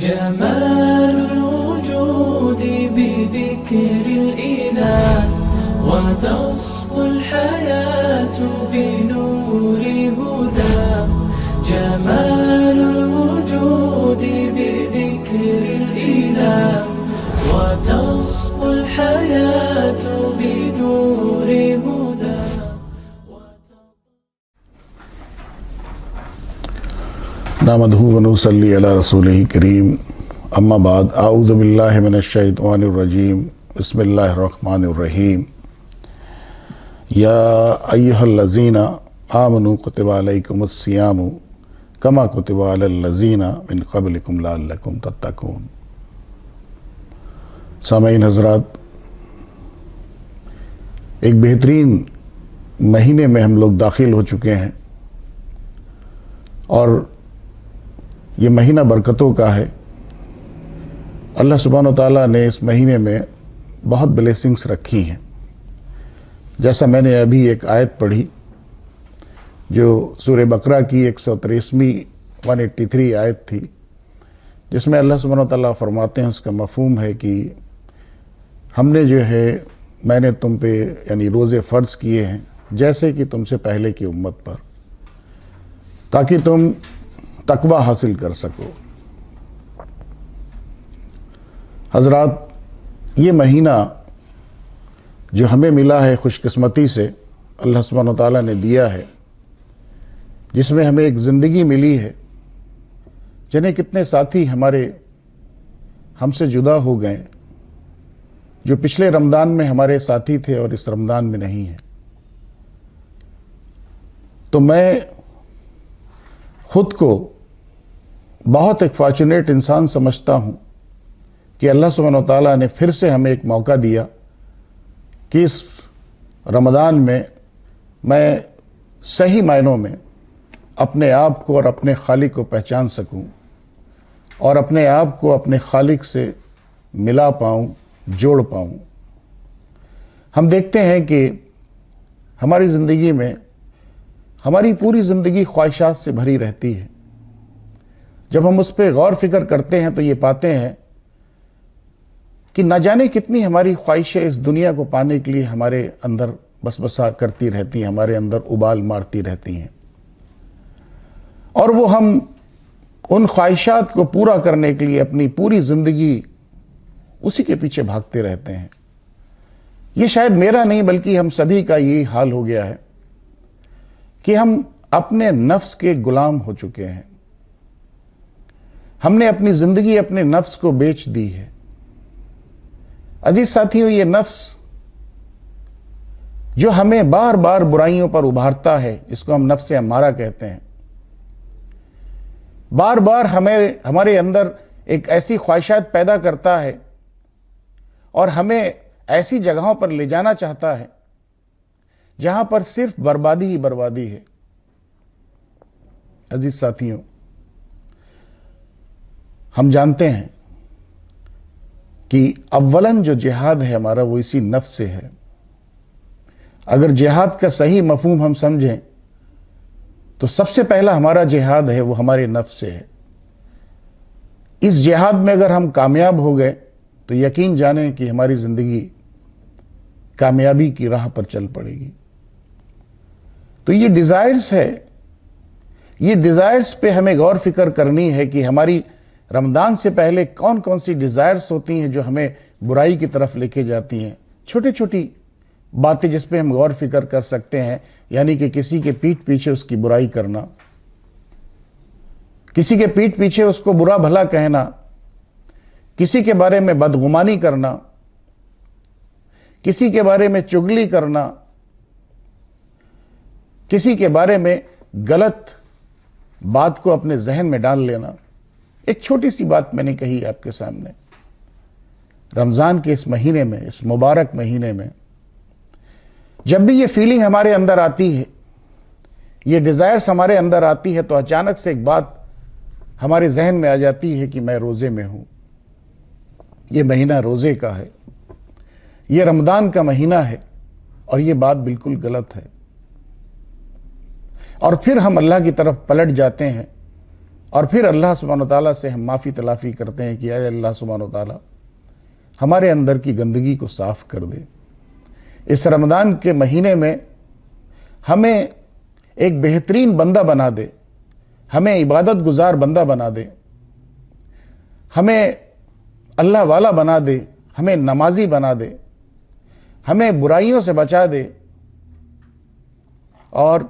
جمال الوجود بذكر الإله وتصفو الحياة بنور هدى. جمال الوجود بذكر الإله وتصفو الحياة بنور هدى. نحمدہ ونصلی علی رسولہ کریم. اما بعد، اعوذ باللہ من الشیطان الرجیم. بسم اللہ الرحمن الرحیم. یا ایہا الذین آمنوا کتب علیکم الصیام کما کتب علی الذین من قبلکم لعلکم تتقون. سامعین حضرات، ایک بہترین مہینے میں ہم لوگ داخل ہو چکے ہیں اور یہ مہینہ برکتوں کا ہے. اللہ سبحانہ و تعالیٰ نے اس مہینے میں بہت بلیسنگز رکھی ہیں. جیسا میں نے ابھی ایک آیت پڑھی جو سورہ بقرہ کی 183 آیت تھی، جس میں اللہ سبحانہ و تعالیٰ فرماتے ہیں، اس کا مفہوم ہے کہ ہم نے میں نے تم پہ یعنی روزے فرض کیے ہیں جیسے کہ تم سے پہلے کی امت پر، تاکہ تم تقوی حاصل کر سکو. حضرات، یہ مہینہ جو ہمیں ملا ہے خوش قسمتی سے اللہ سبحانہ و تعالیٰ نے دیا ہے، جس میں ہمیں ایک زندگی ملی ہے. جنہیں کتنے ساتھی ہم سے جدا ہو گئے جو پچھلے رمضان میں ہمارے ساتھی تھے اور اس رمضان میں نہیں ہیں. تو میں خود کو بہت ایک فارچونیٹ انسان سمجھتا ہوں کہ اللہ سبحانہ و تعالیٰ نے پھر سے ہمیں ایک موقع دیا کہ اس رمضان میں صحیح معنوں میں اپنے آپ کو اور اپنے خالق کو پہچان سکوں اور اپنے آپ کو اپنے خالق سے ملا پاؤں، جوڑ پاؤں. ہم دیکھتے ہیں کہ ہماری زندگی میں ہماری پوری زندگی خواہشات سے بھری رہتی ہے. جب ہم اس پہ غور فکر کرتے ہیں تو یہ پاتے ہیں کہ نہ جانے کتنی ہماری خواہشیں اس دنیا کو پانے کے لیے ہمارے اندر بس بسا کرتی رہتی ہیں، ہمارے اندر ابال مارتی رہتی ہیں، اور وہ ہم ان خواہشات کو پورا کرنے کے لیے اپنی پوری زندگی اسی کے پیچھے بھاگتے رہتے ہیں. یہ شاید میرا نہیں بلکہ ہم سبھی کا یہی حال ہو گیا ہے کہ ہم اپنے نفس کے غلام ہو چکے ہیں. ہم نے اپنی زندگی اپنے نفس کو بیچ دی ہے. عزیز ساتھیوں، یہ نفس جو ہمیں بار بار برائیوں پر ابھارتا ہے، جس کو ہم نفس امارہ کہتے ہیں، بار بار ہمارے اندر ایک ایسی خواہشات پیدا کرتا ہے اور ہمیں ایسی جگہوں پر لے جانا چاہتا ہے جہاں پر صرف بربادی ہی بربادی ہے. عزیز ساتھیوں، ہم جانتے ہیں کہ اولاً جو جہاد ہے ہمارا وہ اسی نفس سے ہے. اگر جہاد کا صحیح مفہوم ہم سمجھیں تو سب سے پہلا ہمارا جہاد ہے وہ ہمارے نفس سے ہے. اس جہاد میں اگر ہم کامیاب ہو گئے تو یقین جانیں کہ ہماری زندگی کامیابی کی راہ پر چل پڑے گی. تو یہ ڈیزائرز ہے، یہ ڈیزائرز پہ ہمیں غور فکر کرنی ہے کہ ہماری رمضان سے پہلے کون کون سی ڈیزائرز ہوتی ہیں جو ہمیں برائی کی طرف لے کے جاتی ہیں. چھوٹی چھوٹی باتیں جس پہ ہم غور فکر کر سکتے ہیں، یعنی کہ کسی کے پیٹھ پیچھے اس کی برائی کرنا، کسی کے پیٹھ پیچھے اس کو برا بھلا کہنا، کسی کے بارے میں بدگمانی کرنا، کسی کے بارے میں چغلی کرنا، کسی کے بارے میں غلط بات کو اپنے ذہن میں ڈال لینا. ایک چھوٹی سی بات میں نے کہی آپ کے سامنے. رمضان کے اس مہینے میں، اس مبارک مہینے میں جب بھی یہ فیلنگ ہمارے اندر آتی ہے، یہ ڈیزائرز ہمارے اندر آتی ہے، تو اچانک سے ایک بات ہمارے ذہن میں آ جاتی ہے کہ میں روزے میں ہوں. یہ مہینہ روزے کا ہے، یہ رمضان کا مہینہ ہے، اور یہ بات بالکل غلط ہے. اور پھر ہم اللہ کی طرف پلٹ جاتے ہیں اور پھر اللہ سبحانہ وتعالیٰ سے ہم معافی تلافی کرتے ہیں کہ اے اللہ سبحانہ وتعالیٰ ہمارے اندر کی گندگی کو صاف کر دے، اس رمضان کے مہینے میں ہمیں ایک بہترین بندہ بنا دے، ہمیں عبادت گزار بندہ بنا دے، ہمیں اللہ والا بنا دے، ہمیں نمازی بنا دے، ہمیں برائیوں سے بچا دے اور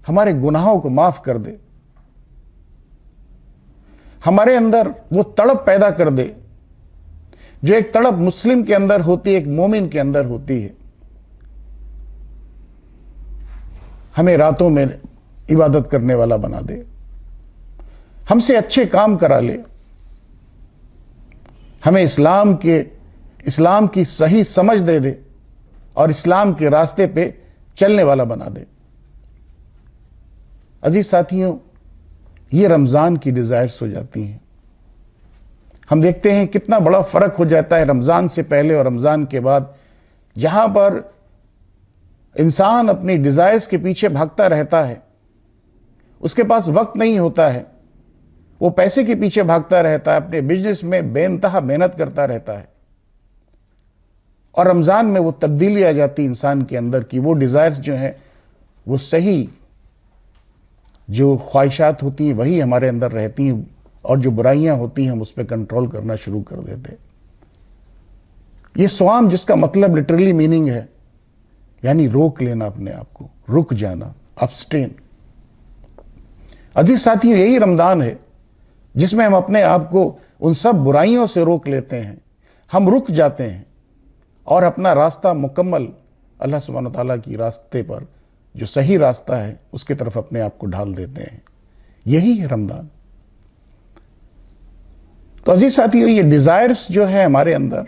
ہمارے گناہوں کو معاف کر دے، ہمارے اندر وہ تڑپ پیدا کر دے جو ایک تڑپ مسلم کے اندر ہوتی ہے، ایک مومن کے اندر ہوتی ہے۔ ہمیں راتوں میں عبادت کرنے والا بنا دے، ہم سے اچھے کام کرا لے، ہمیں اسلام کی صحیح سمجھ دے دے اور اسلام کے راستے پہ چلنے والا بنا دے۔ عزیز ساتھیوں، یہ رمضان کی ڈیزائرز ہو جاتی ہیں۔ ہم دیکھتے ہیں کتنا بڑا فرق ہو جاتا ہے رمضان سے پہلے اور رمضان کے بعد، جہاں پر انسان اپنی ڈیزائرز کے پیچھے بھاگتا رہتا ہے، اس کے پاس وقت نہیں ہوتا ہے، وہ پیسے کے پیچھے بھاگتا رہتا ہے، اپنے بزنس میں بے انتہا محنت کرتا رہتا ہے، اور رمضان میں وہ تبدیلی آ جاتی انسان کے اندر کی وہ ڈیزائرز جو ہیں وہ صحیح جو خواہشات ہوتی ہیں وہی ہمارے اندر رہتی ہیں، اور جو برائیاں ہوتی ہیں ہم اس پہ کنٹرول کرنا شروع کر دیتے ہیں۔ یہ صوام جس کا مطلب لٹرلی میننگ ہے یعنی روک لینا، اپنے آپ کو رک جانا، ابسٹین۔ عزیز ساتھیوں، یہی رمضان ہے جس میں ہم اپنے آپ کو ان سب برائیوں سے روک لیتے ہیں، ہم رک جاتے ہیں اور اپنا راستہ مکمل اللہ سبحانہ تعالیٰ کی راستے پر جو صحیح راستہ ہے اس کی طرف اپنے آپ کو ڈھال دیتے ہیں۔ یہی ہے رمضان۔ تو عزیز ساتھیوں، یہ ڈیزائرز جو ہے ہمارے اندر،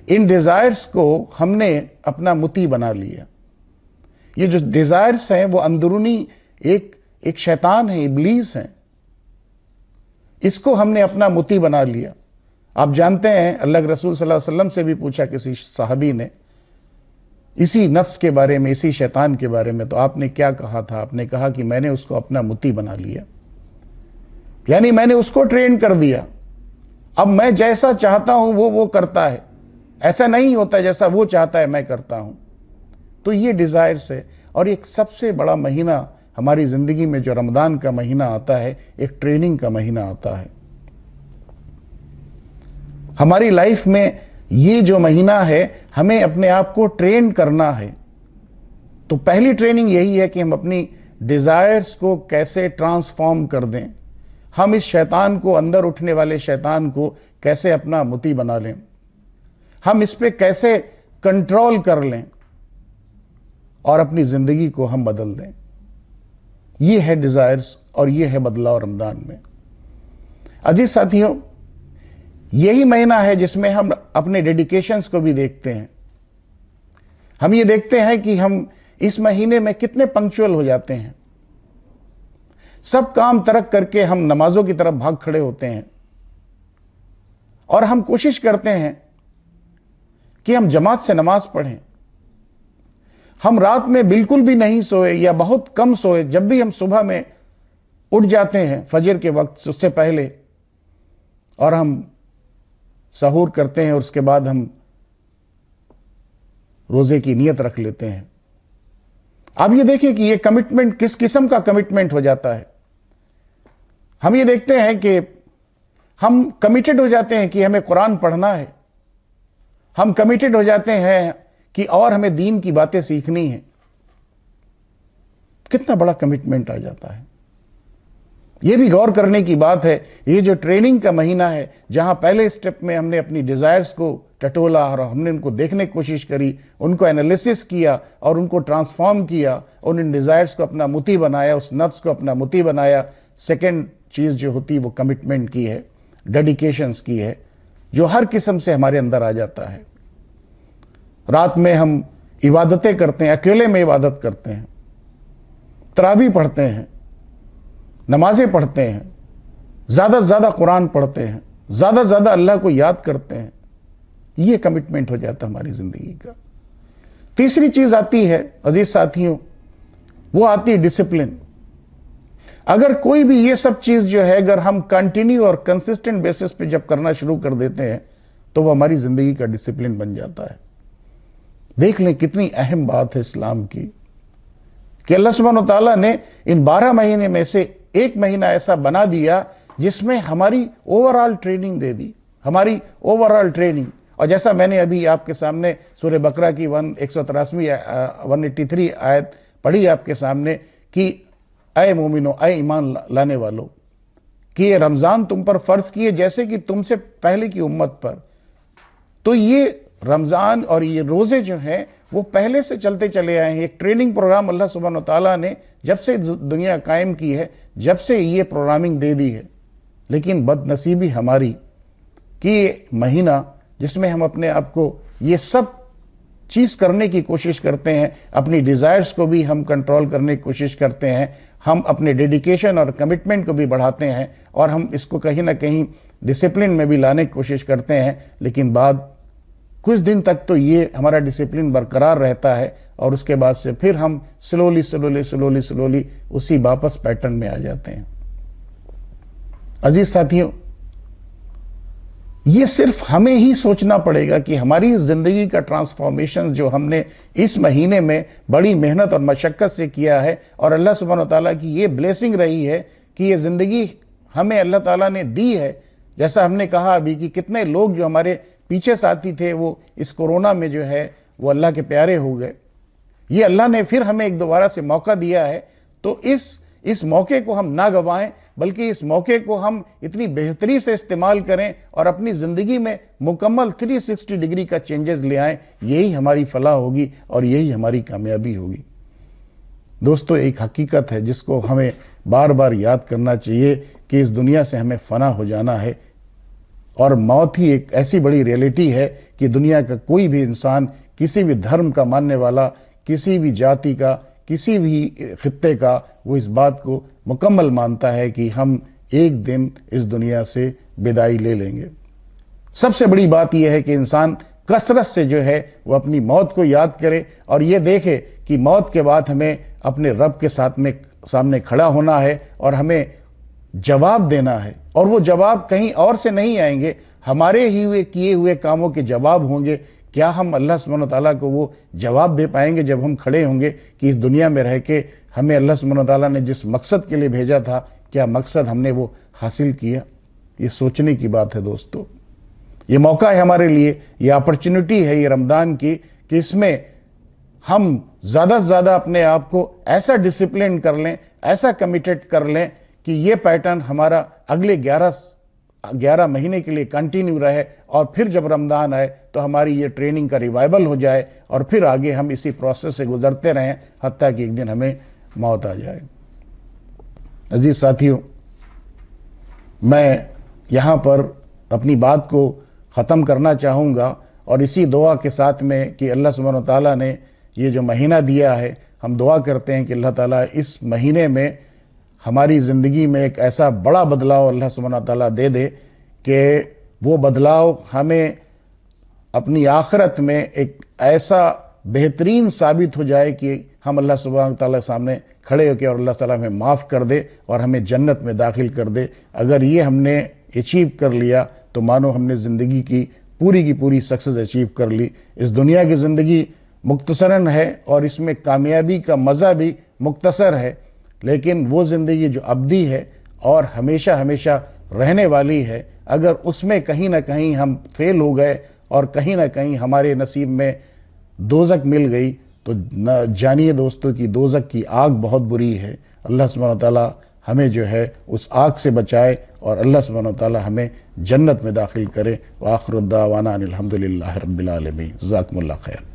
ان ڈیزائرز کو ہم نے اپنا متی بنا لیا۔ یہ جو ڈیزائرز ہیں وہ اندرونی ایک شیطان ہے، ابلیس ہیں، اس کو ہم نے اپنا متی بنا لیا۔ آپ جانتے ہیں اللہ کے رسول صلی اللہ علیہ وسلم سے بھی پوچھا کسی صحابی نے اسی نفس کے بارے میں، اسی شیطان کے بارے میں، تو آپ نے کیا کہا تھا؟ آپ نے کہا کہ میں نے اس کو اپنا متی بنا لیا، یعنی میں نے اس کو ٹرین کر دیا، اب میں جیسا چاہتا ہوں وہ کرتا ہے، ایسا نہیں ہوتا جیسا وہ چاہتا ہے میں کرتا ہوں۔ تو یہ ڈیزائرز ہے، اور ایک سب سے بڑا مہینہ ہماری زندگی میں جو رمضان کا مہینہ آتا ہے، ایک ٹریننگ کا مہینہ آتا ہے۔ ہماری لائف میں یہ جو مہینہ ہے ہمیں اپنے آپ کو ٹرین کرنا ہے۔ تو پہلی ٹریننگ یہی ہے کہ ہم اپنی ڈیزائرز کو کیسے ٹرانسفارم کر دیں، ہم اس شیطان کو، اندر اٹھنے والے شیطان کو کیسے اپنا متی بنا لیں، ہم اس پہ کیسے کنٹرول کر لیں اور اپنی زندگی کو ہم بدل دیں۔ یہ ہے ڈیزائرز اور یہ ہے بدلاؤ رمضان میں۔ عزیز ساتھیوں، یہی مہینہ ہے جس میں ہم اپنے ڈیڈیکیشنز کو بھی دیکھتے ہیں۔ ہم یہ دیکھتے ہیں کہ ہم اس مہینے میں کتنے پنکچول ہو جاتے ہیں، سب کام ترک کر کے ہم نمازوں کی طرف بھاگ کھڑے ہوتے ہیں، اور ہم کوشش کرتے ہیں کہ ہم جماعت سے نماز پڑھیں۔ ہم رات میں بالکل بھی نہیں سوئے یا بہت کم سوئے، جب بھی ہم صبح میں اٹھ جاتے ہیں فجر کے وقت اس سے پہلے، اور ہم سحور کرتے ہیں اور اس کے بعد ہم روزے کی نیت رکھ لیتے ہیں۔ اب یہ دیکھیں کہ یہ کمٹمنٹ کس قسم کا کمٹمنٹ ہو جاتا ہے۔ ہم یہ دیکھتے ہیں کہ ہم کمیٹڈ ہو جاتے ہیں کہ ہمیں قرآن پڑھنا ہے، ہم کمیٹڈ ہو جاتے ہیں کہ اور ہمیں دین کی باتیں سیکھنی ہیں۔ کتنا بڑا کمٹمنٹ آ جاتا ہے۔ یہ بھی غور کرنے کی بات ہے، یہ جو ٹریننگ کا مہینہ ہے جہاں پہلے سٹیپ میں ہم نے اپنی ڈیزائرز کو ٹٹولا اور ہم نے ان کو دیکھنے کی کوشش کری، ان کو انالیسس کیا اور ان کو ٹرانسفارم کیا اور ان ڈیزائرز کو اپنا متی بنایا، اس نفس کو اپنا متی بنایا۔ سیکنڈ چیز جو ہوتی ہے وہ کمٹمنٹ کی ہے، ڈیڈیکیشنز کی ہے، جو ہر قسم سے ہمارے اندر آ جاتا ہے۔ رات میں ہم عبادتیں کرتے ہیں، اکیلے میں عبادت کرتے ہیں، تراویح پڑھتے ہیں، نمازیں پڑھتے ہیں، زیادہ سے زیادہ قرآن پڑھتے ہیں، زیادہ سے زیادہ اللہ کو یاد کرتے ہیں۔ یہ کمٹمنٹ ہو جاتا ہے ہماری زندگی کا۔ تیسری چیز آتی ہے عزیز ساتھیوں، وہ آتی ہے ڈسپلن۔ اگر کوئی بھی یہ سب چیز جو ہے اگر ہم کنٹینیو اور کنسسٹنٹ بیسس پہ جب کرنا شروع کر دیتے ہیں تو وہ ہماری زندگی کا ڈسپلن بن جاتا ہے. دیکھ لیں کتنی اہم بات ہے اسلام کی کہ اللہ سبحانہ و تعالیٰ نے ان 12 مہینے میں سے ایک مہینہ ایسا بنا دیا جس میں ہماری اوورآل ٹریننگ دے دی, ہماری اوورآل ٹریننگ. اور جیسا میں نے ابھی آپ کے سامنے سورہ بقرہ کی 183 آیت پڑھی آپ کے سامنے کہ اے مومنو, اے ایمان لانے والو, کہ یہ رمضان تم پر فرض کیے جیسے کہ تم سے پہلے کی امت پر. تو یہ رمضان اور یہ روزے جو ہیں وہ پہلے سے چلتے چلے آئے ہیں. ایک ٹریننگ پروگرام اللہ سبحانہ و تعالیٰ نے جب سے دنیا قائم کی ہے, جب سے یہ پروگرامنگ دے دی ہے. لیکن بد نصیبی ہماری کہ یہ مہینہ جس میں ہم اپنے آپ کو یہ سب چیز کرنے کی کوشش کرتے ہیں, اپنی ڈیزائرز کو بھی ہم کنٹرول کرنے کی کوشش کرتے ہیں, ہم اپنے ڈیڈیکیشن اور کمٹمنٹ کو بھی بڑھاتے ہیں, اور ہم اس کو کہیں نہ کہیں ڈسپلن میں بھی لانے کی کوشش کرتے ہیں. لیکن بعد کچھ دن تک تو یہ ہمارا ڈسپلن برقرار رہتا ہے, اور اس کے بعد سے پھر ہم سلولی اسی واپس پیٹرن میں آ جاتے ہیں. عزیز ساتھیوں, یہ صرف ہمیں ہی سوچنا پڑے گا کہ ہماری زندگی کا ٹرانسفارمیشن جو ہم نے اس مہینے میں بڑی محنت اور مشقت سے کیا ہے, اور اللہ سبحانہ وتعالیٰ کی یہ بلیسنگ رہی ہے کہ یہ زندگی ہمیں اللہ تعالیٰ نے دی ہے. جیسا ہم نے کہا ابھی کہ کتنے لوگ جو ہمارے پیچھے ساتھی تھے وہ اس کورونا میں جو ہے وہ اللہ کے پیارے ہو گئے. یہ اللہ نے پھر ہمیں ایک دوبارہ سے موقع دیا ہے, تو اس موقع کو ہم نہ گنوائیں, بلکہ اس موقع کو ہم اتنی بہتری سے استعمال کریں اور اپنی زندگی میں مکمل 360 ڈگری کا چینجز لے آئیں. یہی ہماری فلاح ہوگی اور یہی ہماری کامیابی ہوگی. دوستو, ایک حقیقت ہے جس کو ہمیں بار بار یاد کرنا چاہیے کہ اس دنیا سے ہمیں فنا ہو جانا ہے, اور موت ہی ایک ایسی بڑی ریئلٹی ہے کہ دنیا کا کوئی بھی انسان, کسی بھی دھرم کا ماننے والا, کسی بھی جاتی کا, کسی بھی خطے کا, وہ اس بات کو مکمل مانتا ہے کہ ہم ایک دن اس دنیا سے بدائی لے لیں گے. سب سے بڑی بات یہ ہے کہ انسان کثرت سے جو ہے وہ اپنی موت کو یاد کرے, اور یہ دیکھے کہ موت کے بعد ہمیں اپنے رب کے سامنے کھڑا ہونا ہے, اور ہمیں جواب دینا ہے. اور وہ جواب کہیں اور سے نہیں آئیں گے, ہمارے ہی کیے ہوئے کاموں کے جواب ہوں گے. کیا ہم اللہ سبحانہ وتعالیٰ کو وہ جواب دے پائیں گے جب ہم کھڑے ہوں گے کہ اس دنیا میں رہ کے ہمیں اللہ سبحانہ وتعالیٰ نے جس مقصد کے لیے بھیجا تھا, کیا مقصد ہم نے وہ حاصل کیا؟ یہ سوچنے کی بات ہے دوستو. یہ موقع ہے ہمارے لیے, یہ اپرچونٹی ہے یہ رمضان کی, کہ اس میں ہم زیادہ سے زیادہ اپنے آپ کو ایسا ڈسپلن کر لیں, ایسا کمیٹڈ کر لیں کہ یہ پیٹرن ہمارا اگلے 11 مہینے کے لیے کنٹینیو رہے, اور پھر جب رمضان آئے تو ہماری یہ ٹریننگ کا ریوائول ہو جائے, اور پھر آگے ہم اسی پروسیس سے گزرتے رہیں حتیٰ کہ ایک دن ہمیں موت آ جائے. عزیز ساتھیوں, میں یہاں پر اپنی بات کو ختم کرنا چاہوں گا, اور اسی دعا کے ساتھ میں کہ اللہ سبحانہ و تعالیٰ نے یہ جو مہینہ دیا ہے, ہم دعا کرتے ہیں کہ اللہ تعالیٰ اس مہینے میں ہماری زندگی میں ایک ایسا بڑا بدلاؤ اللہ سبحانہ تعالیٰ دے دے کہ وہ بدلاؤ ہمیں اپنی آخرت میں ایک ایسا بہترین ثابت ہو جائے کہ ہم اللہ سبحانہ تعالیٰ کے سامنے کھڑے ہو کے اور اللہ تعالیٰ ہمیں معاف کر دے اور ہمیں جنت میں داخل کر دے. اگر یہ ہم نے اچیو کر لیا تو مانو ہم نے زندگی کی پوری سکسس اچیو کر لی. اس دنیا کی زندگی مختصراً ہے اور اس میں کامیابی کا مزہ بھی مختصر ہے, لیکن وہ زندگی جو ابدی ہے اور ہمیشہ رہنے والی ہے, اگر اس میں کہیں نہ کہیں ہم فیل ہو گئے اور کہیں نہ کہیں ہمارے نصیب میں دوزخ مل گئی تو جانیے دوستوں کی دوزخ کی آگ بہت بری ہے. اللہ سبحانہ وتعالیٰ ہمیں جو ہے اس آگ سے بچائے اور اللہ سبحانہ وتعالیٰ ہمیں جنت میں داخل کرے. وآخر الدعوانا ان الحمدللہ رب العالمین. جزاکم اللہ خیر.